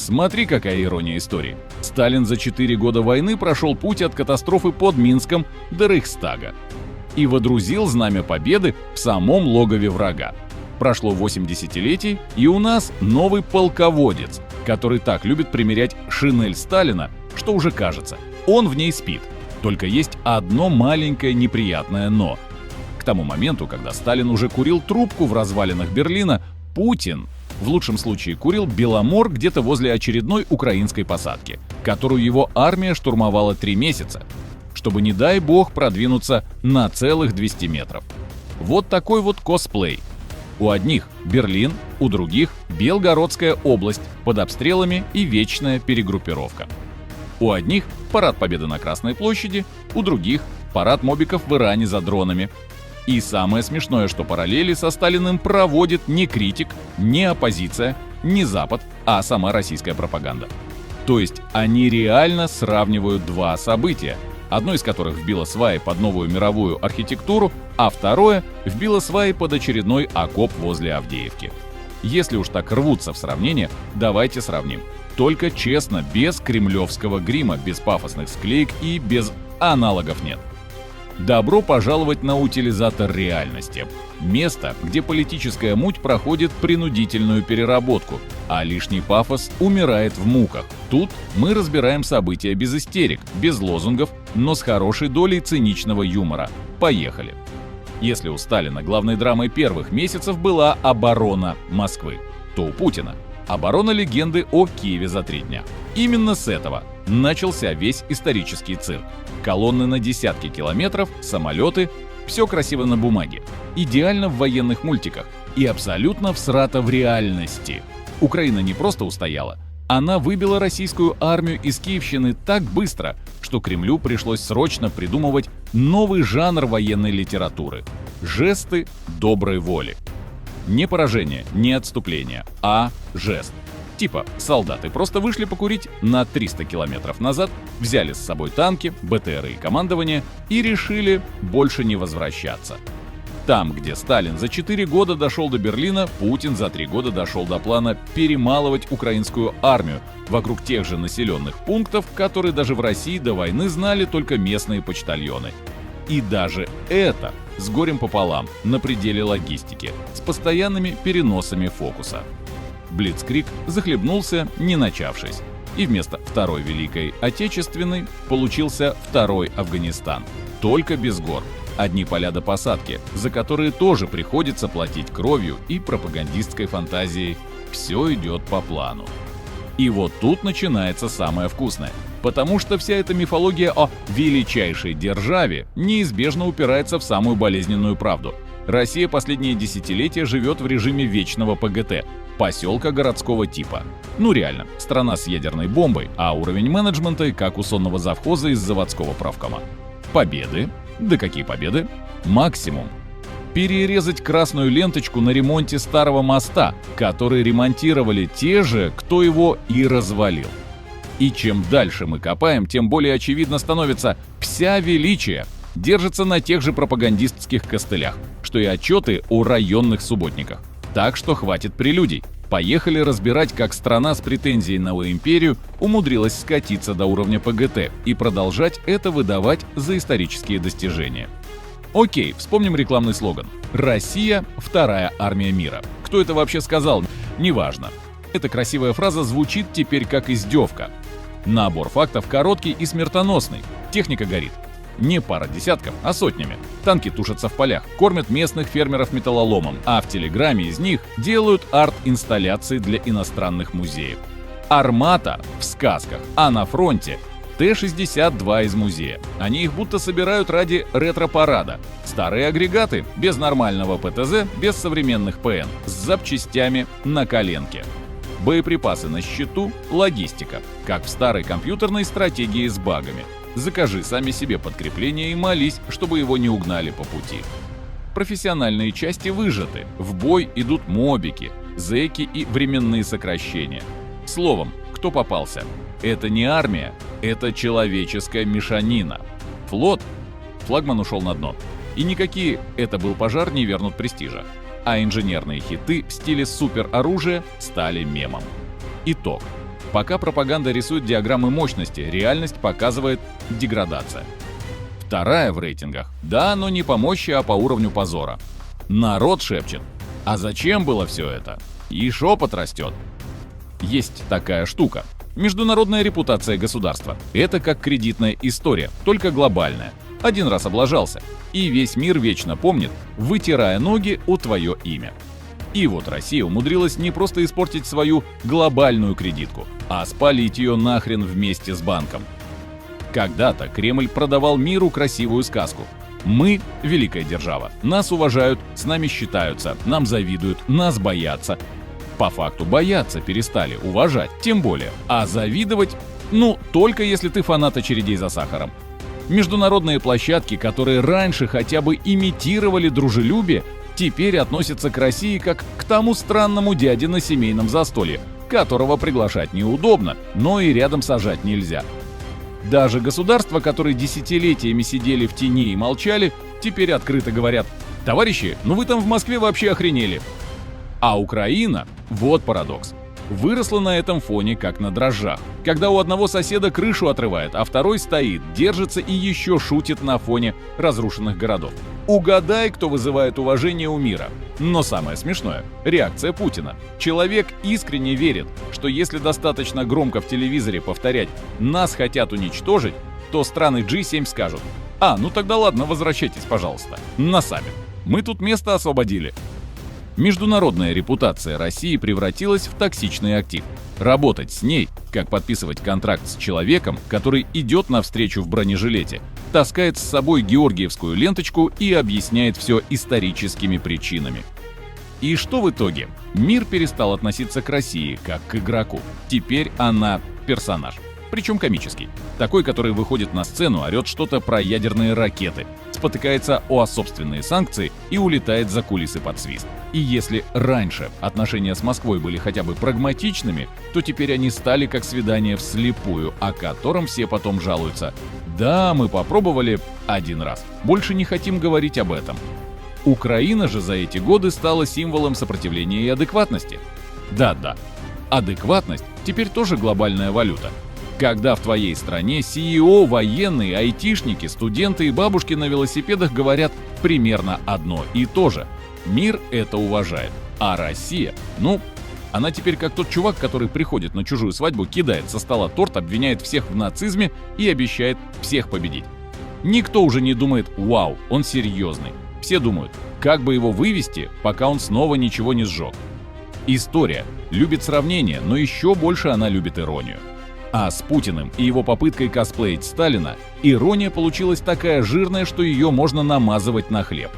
Смотри, какая ирония истории. Сталин за 4 года войны прошел путь от катастрофы под Минском до Рейхстага и водрузил знамя победы в самом логове врага. Прошло 8 десятилетий, и у нас новый полководец, который так любит примерять шинель Сталина, что уже кажется, он в ней спит. Только есть одно маленькое неприятное «но». К тому моменту, когда Сталин уже курил трубку в развалинах Берлина, Путин, в лучшем случае, курил Беломор где-то возле очередной украинской посадки, которую его армия штурмовала 3 месяца, чтобы, не дай бог, продвинуться на целых 200 метров. Вот такой вот косплей. У одних Берлин, у других Белгородская область под обстрелами и вечная перегруппировка. У одних парад Победы на Красной площади, у других парад мобиков в Иране за дронами. И самое смешное, что параллели со Сталиным проводит не критик, не оппозиция, не Запад, а сама российская пропаганда. То есть они реально сравнивают два события, одно из которых вбило сваи под новую мировую архитектуру, а второе вбило сваи под очередной окоп возле Авдеевки. Если уж так рвутся в сравнение, давайте сравним. Только честно, без кремлевского грима, без пафосных склеек и без аналогов нет. Добро пожаловать на утилизатор реальности. Место, где политическая муть проходит принудительную переработку, а лишний пафос умирает в муках. Тут мы разбираем события без истерик, без лозунгов, но с хорошей долей циничного юмора. Поехали. Если у Сталина главной драмой первых месяцев была оборона Москвы, то у Путина оборона легенды о Киеве за 3 дня. Именно с этого начался весь исторический цирк. Колонны на десятки километров, самолеты, все красиво на бумаге, идеально в военных мультиках и абсолютно всрато в реальности. Украина не просто устояла, она выбила российскую армию из Киевщины так быстро, что Кремлю пришлось срочно придумывать новый жанр военной литературы – жесты доброй воли. Не поражение, не отступление, а жест. Типа, солдаты просто вышли покурить на 300 километров назад, взяли с собой танки, БТРы и командование и решили больше не возвращаться. Там, где Сталин за 4 года дошел до Берлина, Путин за 3 года дошел до плана перемалывать украинскую армию вокруг тех же населенных пунктов, которые даже в России до войны знали только местные почтальоны. И даже это с горем пополам, на пределе логистики, с постоянными переносами фокуса. Блицкриг захлебнулся, не начавшись, и вместо Второй Великой Отечественной получился Второй Афганистан, только без гор, одни поля до посадки, за которые тоже приходится платить кровью и пропагандистской фантазией. Все идет по плану. И вот тут начинается самое вкусное, потому что вся эта мифология о величайшей державе неизбежно упирается в самую болезненную правду. Россия последние десятилетия живет в режиме вечного ПГТ, поселка городского типа. Ну реально, страна с ядерной бомбой, а уровень менеджмента как у сонного завхоза из заводского правкома. Победы? Да какие победы? Максимум. Перерезать красную ленточку на ремонте старого моста, который ремонтировали те же, кто его и развалил. И чем дальше мы копаем, тем более очевидно становится: вся величие держится на тех же пропагандистских костылях, что и отчеты о районных субботниках. Так что хватит прелюдий. Поехали разбирать, как страна с претензией на империю умудрилась скатиться до уровня ПГТ и продолжать это выдавать за исторические достижения. Окей, вспомним рекламный слоган. «Россия – вторая армия мира». Кто это вообще сказал? Неважно. Эта красивая фраза звучит теперь как издевка. Набор фактов короткий и смертоносный. Техника горит. Не пара десятков, а сотнями. Танки тушатся в полях, кормят местных фермеров металлоломом, а в Телеграме из них делают арт-инсталляции для иностранных музеев. Армата в сказках, а на фронте Т-62 из музея. Они их будто собирают ради ретро-парада. Старые агрегаты, без нормального ПТЗ, без современных ПН, с запчастями на коленке. Боеприпасы на счету, логистика, как в старой компьютерной стратегии с багами. Закажи сами себе подкрепление и молись, чтобы его не угнали по пути. Профессиональные части выжаты, в бой идут мобики, зэки и временные сокращения. Словом, кто попался? Это не армия, это человеческая мешанина. Флот? Флагман ушел на дно. И никакие «это был пожар» не вернут престижа. А инженерные хиты в стиле супероружия стали мемом. Итог. Пока пропаганда рисует диаграммы мощности, реальность показывает деградация. Вторая в рейтингах. Да, но не по мощи, а по уровню позора. Народ шепчет. А зачем было все это? И шепот растет. Есть такая штука. Международная репутация государства. Это как кредитная история, только глобальная. Один раз облажался, и весь мир вечно помнит, вытирая ноги о твое имя. И вот Россия умудрилась не просто испортить свою глобальную кредитку, а спалить ее нахрен вместе с банком. Когда-то Кремль продавал миру красивую сказку. Мы – великая держава. Нас уважают, с нами считаются, нам завидуют, нас боятся. По факту бояться перестали, уважать тем более. А завидовать – только если ты фанат очередей за сахаром. Международные площадки, которые раньше хотя бы имитировали дружелюбие, теперь относятся к России как к тому странному дяде на семейном застолье, которого приглашать неудобно, но и рядом сажать нельзя. Даже государства, которые десятилетиями сидели в тени и молчали, теперь открыто говорят: «Товарищи, вы там в Москве вообще охренели». А Украина, вот парадокс, выросла на этом фоне как на дрожжах, когда у одного соседа крышу отрывает, а второй стоит, держится и еще шутит на фоне разрушенных городов. Угадай, кто вызывает уважение у мира. Но самое смешное – реакция Путина. Человек искренне верит, что если достаточно громко в телевизоре повторять «нас хотят уничтожить», то страны G7 скажут: тогда ладно, возвращайтесь, пожалуйста, на саммит. Мы тут место освободили. Международная репутация России превратилась в токсичный актив. Работать с ней, как подписывать контракт с человеком, который идет навстречу в бронежилете, таскает с собой георгиевскую ленточку и объясняет все историческими причинами. И что в итоге? Мир перестал относиться к России как к игроку. Теперь она персонаж. Причем комический. Такой, который выходит на сцену, орет что-то про ядерные ракеты, спотыкается о собственные санкции и улетает за кулисы под свист. И если раньше отношения с Москвой были хотя бы прагматичными, то теперь они стали как свидание вслепую, о котором все потом жалуются. Да, мы попробовали один раз, больше не хотим говорить об этом. Украина же за эти годы стала символом сопротивления и адекватности. Да-да, адекватность теперь тоже глобальная валюта. Когда в твоей стране CEO, военные, айтишники, студенты и бабушки на велосипедах говорят примерно одно и то же. Мир это уважает. А Россия, она теперь как тот чувак, который приходит на чужую свадьбу, кидает со стола торт, обвиняет всех в нацизме и обещает всех победить. Никто уже не думает: «Вау, он серьезный». Все думают, как бы его вывести, пока он снова ничего не сжег. История любит сравнение, но еще больше она любит иронию. А с Путиным и его попыткой косплеить Сталина ирония получилась такая жирная, что ее можно намазывать на хлеб.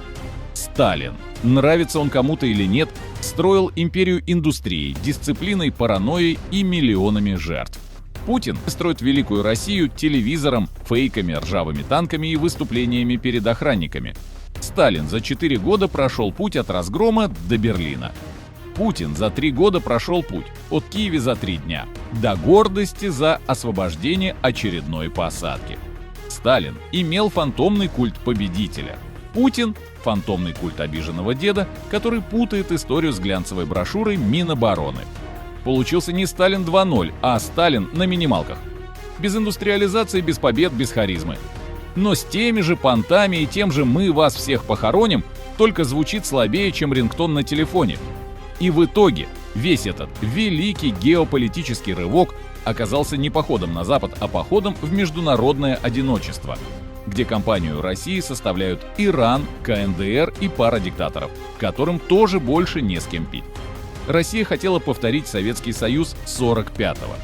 Сталин, нравится он кому-то или нет, строил империю индустрией, дисциплиной, паранойей и миллионами жертв. Путин строит великую Россию телевизором, фейками, ржавыми танками и выступлениями перед охранниками. Сталин за 4 года прошел путь от разгрома до Берлина. Путин за 3 года прошел путь от Киева за 3 дня до гордости за освобождение очередной посадки. Сталин имел фантомный культ победителя. Путин – фантомный культ обиженного деда, который путает историю с глянцевой брошюрой Минобороны. Получился не Сталин 2.0, а Сталин на минималках. Без индустриализации, без побед, без харизмы. Но с теми же понтами и тем же «мы вас всех похороним», только звучит слабее, чем рингтон на телефоне. И в итоге весь этот великий геополитический рывок оказался не походом на Запад, а походом в международное одиночество, где компанию России составляют Иран, КНДР и пара диктаторов, которым тоже больше не с кем пить. Россия хотела повторить Советский Союз 45-го.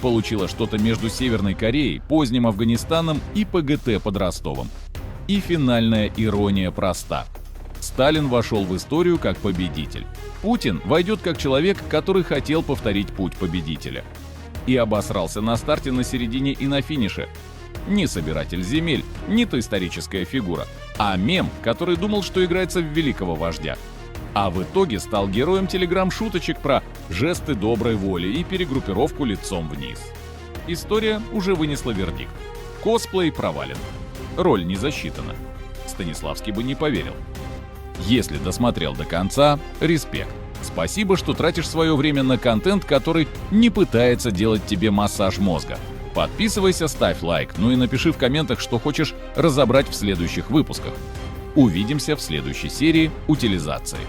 Получила что-то между Северной Кореей, поздним Афганистаном и ПГТ под Ростовом. И финальная ирония проста. Сталин вошел в историю как победитель. Путин войдет как человек, который хотел повторить путь победителя. И обосрался на старте, на середине и на финише. Не собиратель земель, не то историческая фигура, а мем, который думал, что играется в великого вождя. А в итоге стал героем телеграм-шуточек про жесты доброй воли и перегруппировку лицом вниз. История уже вынесла вердикт. Косплей провален. Роль не засчитана. Станиславский бы не поверил. Если досмотрел до конца, респект. Спасибо, что тратишь свое время на контент, который не пытается делать тебе массаж мозга. Подписывайся, ставь лайк, ну и напиши в комментах, что хочешь разобрать в следующих выпусках. Увидимся в следующей серии утилизации.